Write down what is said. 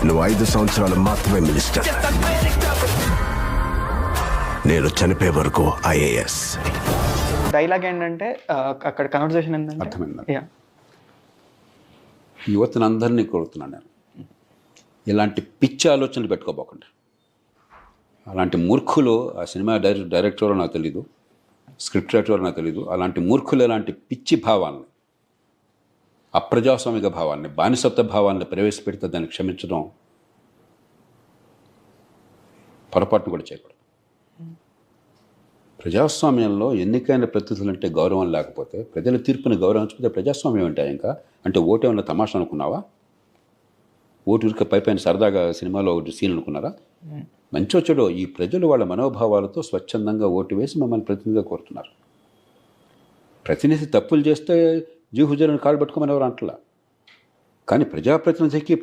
నువ్వు 5 సంవత్సరాలు మాత్రమే మినిస్టర్, నేను చనిపోయే వరకు IAS. డైలాగ్ ఏంటంటే అక్కడ కన్వర్జేషన్ ఏంటంటే అర్థమైంది. యువతను అందరినీ కోరుతున్నాను నేను, ఇలాంటి పిచ్చి ఆలోచనలు పెట్టుకోబోకండి. అలాంటి మూర్ఖులు ఆ సినిమా డైరెక్టర్ నాకు తెలీదు, స్క్రిప్ట్ రైటర్ నాకు తెలీదు. అలాంటి మూర్ఖులు ఇలాంటి పిచ్చి భావాన్ని, అప్రజాస్వామిక భావాన్ని, బానిసత్వ భావాన్ని ప్రవేశపెడితే దాన్ని క్షమించడం పొరపాటును కూడా చేయకూడదు. ప్రజాస్వామ్యంలో ఎన్నికైన ప్రతినిధులు అంటే గౌరవం లేకపోతే, ప్రజల తీర్పుని గౌరవించకపోతే ప్రజాస్వామ్యం అంటే ఇంకా అంటే ఓటేమన్నా తమాషా అనుకున్నావా? ఓటు పైపైన సరదాగా సినిమాలో ఒకటి సీన్ అనుకున్నారా? మంచో చెడో ఈ ప్రజలు వాళ్ళ మనోభావాలతో స్వచ్ఛందంగా ఓటు వేసి మమ్మల్ని ప్రతినిధిగా కోరుతున్నారు. ప్రతినిధి తప్పులు చేస్తే జీహుజలను కాళ్ళు పట్టుకోమని ఎవరు అంటలా. కానీ ప్రజాప్రతినిధికి